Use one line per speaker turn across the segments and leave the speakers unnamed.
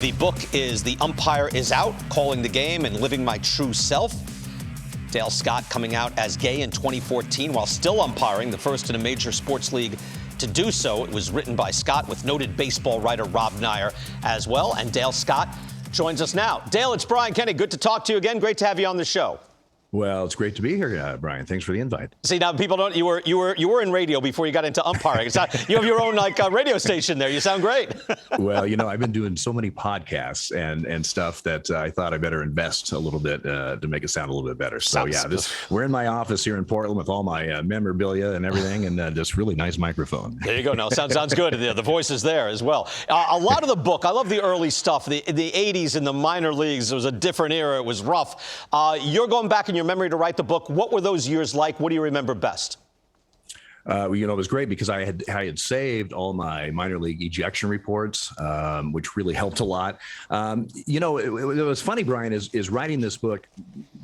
The book is The Umpire is Out, Calling the Game and Living My True Self. Dale Scott coming out as gay in 2014 while still umpiring, the first in a major sports league to do so. It was written by Scott with noted baseball writer Rob Nyer as well. And Dale Scott joins us now. Dale, it's Brian Kenny. Good to talk to you again. Great to have you on the show.
Well, it's great to be here, Brian. Thanks for the invite.
See, now people don't. You were in radio before you got into umpiring. It's not, you have your own radio station there. You sound great.
Well, I've been doing so many podcasts and stuff that I thought I better invest a little bit to make it sound a little bit better. So we're in my office here in Portland with all my memorabilia and everything, and this really nice microphone.
There you go. No, sounds good. The voice is there as well. A lot of the book. I love the early stuff. The 80s in the minor leagues. It was a different era. It was rough. You're going back in your memory to write the book. What were those years like? What do you remember best?
It was great because I had saved all my minor league ejection reports, which really helped a lot. It was funny, Brian, is writing this book,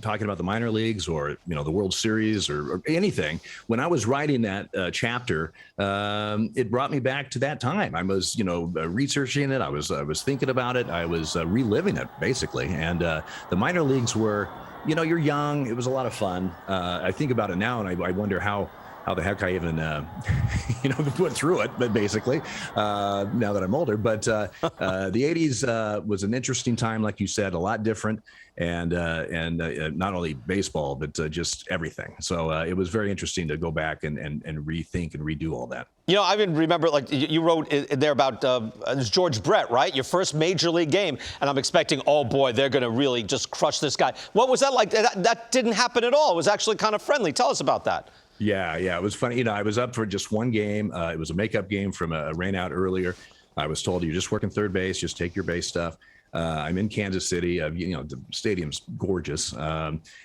talking about the minor leagues or, the World Series or anything. When I was writing that chapter, it brought me back to that time. I was, researching it. I was thinking about it. I was reliving it, basically. And the minor leagues were, you're young. It was a lot of fun. I think about it now, and I wonder how the heck I even, went through it, but basically, now that I'm older. But the 80s was an interesting time, like you said, a lot different. And not only baseball, but just everything. So it was very interesting to go back and rethink and redo all that.
I even remember, you wrote there about George Brett, right? Your first major league game. And I'm expecting, oh, boy, they're going to really just crush this guy. What was that like? That didn't happen at all. It was actually kind of friendly. Tell us about that.
Yeah, it was funny. I was up for just one game. It was a makeup game from a rain out earlier. I was told, you're just working third base, just take your base stuff. I'm in Kansas City. The stadium's gorgeous. We did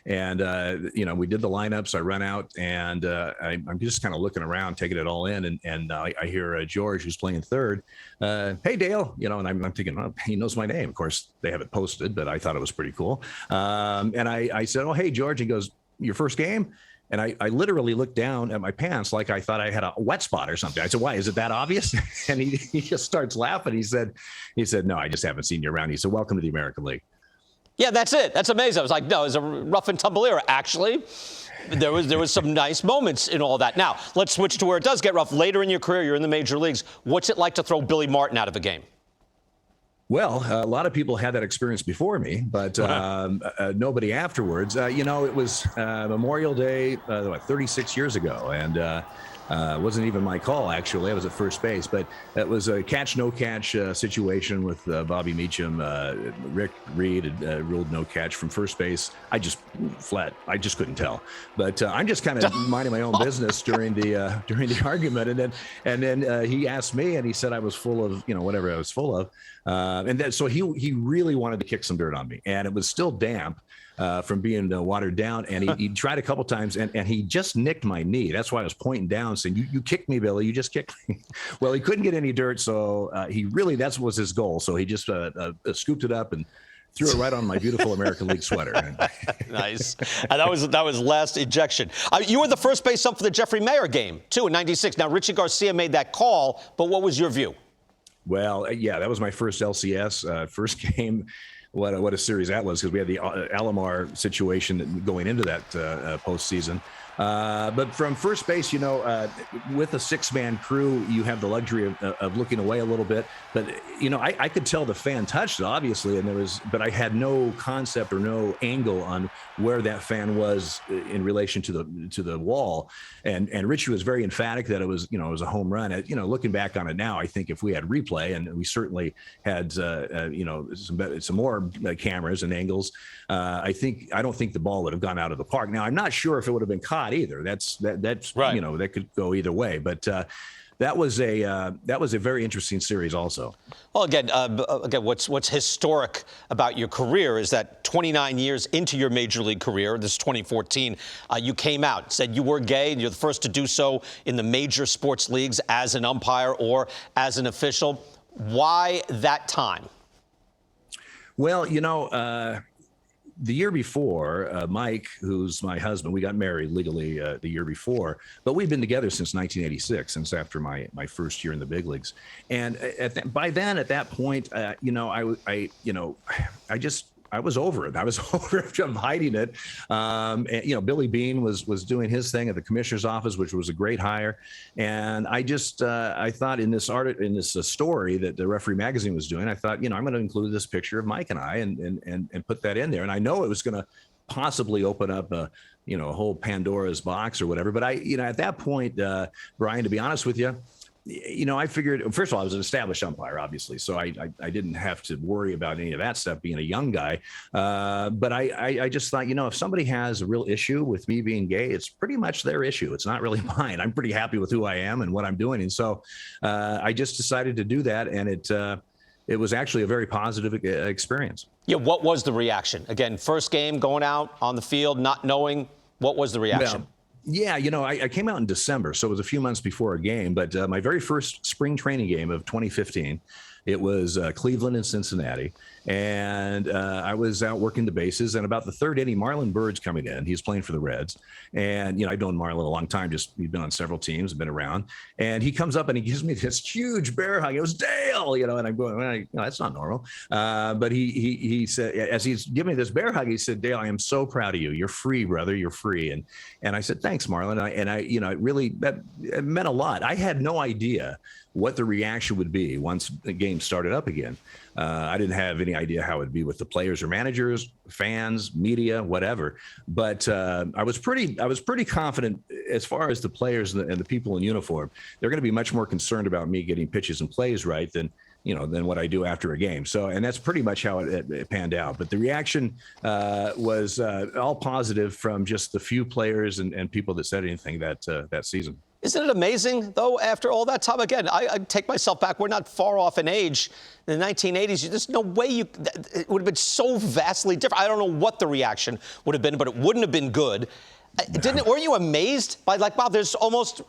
the lineups. I run out, and I'm just kind of looking around, taking it all in. And I hear George, who's playing third. Hey, Dale, and I'm thinking, oh, he knows my name. Of course, they have it posted, but I thought it was pretty cool. And I said, oh, hey, George. He goes, your first game? And I literally looked down at my pants like I thought I had a wet spot or something. I said, why? Is it that obvious? And he just starts laughing. He said, no, I just haven't seen you around. He said, welcome to the American League.
Yeah, that's it. That's amazing. I was like, no, it was a rough and tumble era. Actually, there was some nice moments in all that. Now, let's switch to where it does get rough. Later in your career, you're in the major leagues. What's it like to throw Billy Martin out of a game?
Well, a lot of people had that experience before me, but nobody afterwards. It was Memorial Day, 36 years ago, and it wasn't even my call, actually. I was at first base, but it was a catch-no-catch situation with Bobby Meacham. Rick Reed had ruled no catch from first base. I just couldn't tell. But I'm just kind of minding my own business during the argument, and then he asked me, and he said I was full of whatever I was full of. So he really wanted to kick some dirt on me, and it was still damp from being watered down. And he tried a couple times, and he just nicked my knee. That's why I was pointing down, saying, "You kicked me, Billy. You just kicked me." Well, he couldn't get any dirt, so that was his goal. So he just scooped it up and threw it right on my beautiful American League sweater.
Nice. And that was last ejection. You were the first base ump for the Jeffrey Mayer game too in '96. Now Richie Garcia made that call, but what was your view?
Well, yeah, that was my first LCS, first game. What a series that was, because we had the Alomar situation going into that postseason. But from first base, with a six-man crew, you have the luxury of looking away a little bit. But I could tell the fan touched it, obviously, but I had no concept or no angle on where that fan was in relation to the wall. And Richie was very emphatic that it was a home run. Looking back on it now, I think if we had replay, and we certainly had some more cameras and angles, I don't think the ball would have gone out of the park. Now, I'm not sure if it would have been caught either. That's right. That could go either way. But that was a very interesting series also.
Well, again, what's historic about your career is that 29 years into your major league career, this 2014, you came out, said you were gay, and you're the first to do so in the major sports leagues as an umpire or as an official. Why that time?
Well, the year before, Mike, who's my husband, we got married legally the year before, but we've been together since 1986, since after my first year in the big leagues. And by then, at that point, I was over it. I was over it. I'm hiding it. And, Billy Beane was doing his thing at the commissioner's office, which was a great hire. And I just, I thought in this story that the Referee Magazine was doing, I thought, I'm going to include this picture of Mike and I and put that in there. And I know it was going to possibly open up a whole Pandora's box or whatever. But at that point, Brian, to be honest with you, I figured, first of all, I was an established umpire, obviously, so I didn't have to worry about any of that stuff being a young guy. But I just thought, if somebody has a real issue with me being gay, it's pretty much their issue. It's not really mine. I'm pretty happy with who I am and what I'm doing. And so I just decided to do that. And it was actually a very positive experience. Yeah.
What was the reaction? Again, first game going out on the field, not knowing, what was the reaction?
Well, yeah, I came out in December, so it was a few months before a game. But my very first spring training game of 2015, it was Cleveland and Cincinnati. And I was out working the bases. And about the third inning, Marlon Byrd's coming in. He's playing for the Reds. And, I've known Marlon a long time. He's been on several teams, been around. And he comes up and he gives me this huge bear hug. It was Dale, and I'm going, well, that's not normal. But he said, as he's giving me this bear hug, he said, Dale, I am so proud of you. You're free, brother. You're free. And I said, thanks, Marlon. And I it really, it meant a lot. I had no idea what the reaction would be once the game started up again. I didn't have any idea how it'd be with the players or managers, fans, media, whatever. But I was pretty confident as far as the players and the people in uniform. They're going to be much more concerned about me getting pitches and plays right than what I do after a game. So, and that's pretty much how it panned out. But the reaction was all positive from just the few players and people that said anything that season.
Isn't it amazing, though, after all that time? Again, I take myself back. We're not far off in age. In the 1980s, there's no way it would have been so vastly different. I don't know what the reaction would have been, but it wouldn't have been good. Weren't you amazed by, wow, there's almost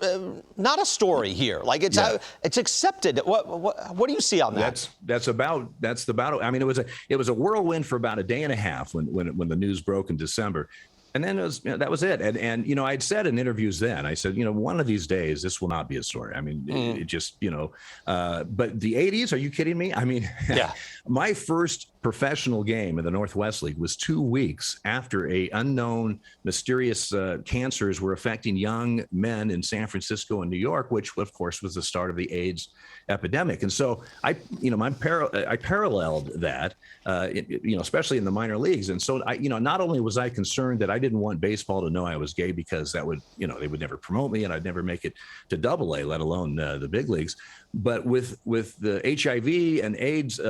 not a story here? It's accepted. What do you see on that?
That's the battle. I mean, it was a whirlwind for about a day and a half when the news broke in December. And then that was it. And I'd said in interviews then, I said, one of these days, this will not be a story. I mean, it just, but the 80s, are you kidding me? I mean, yeah. My first professional game in the Northwest League was 2 weeks after unknown mysterious cancers were affecting young men in San Francisco and New York, which of course was the start of the AIDS epidemic. And so I paralleled that, especially in the minor leagues. And so not only was I concerned that I didn't want baseball to know I was gay because that would, they would never promote me and I'd never make it to Double-A, let alone the big leagues. But with the HIV and AIDS,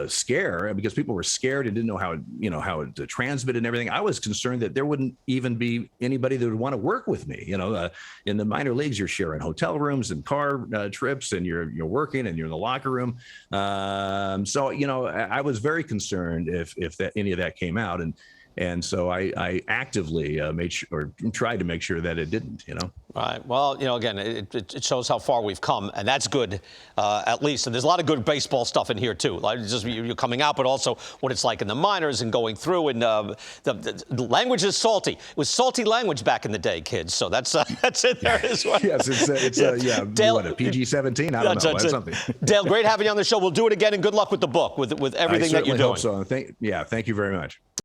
scare, because people were scared and didn't know how it transmitted and everything, I was concerned that there wouldn't even be anybody that would want to work with me. In the minor leagues, you're sharing hotel rooms and car trips, and you're working and you're in the locker room. So I was very concerned if any of that came out, and so I actively tried to make sure that it didn't.
Right. Well, again, it shows how far we've come, and that's good, at least. And there's a lot of good baseball stuff in here, too. Like just you're coming out, but also what it's like in the minors and going through. And the language is salty. It was salty language back in the day, kids. So that's in there as well.
Yes, it's Dale, what, a PG-17? I don't know. That's something.
Dale, great having you on the show. We'll do it again, and good luck with the book, with everything that you're doing.
I certainly hope so. Thank you very much.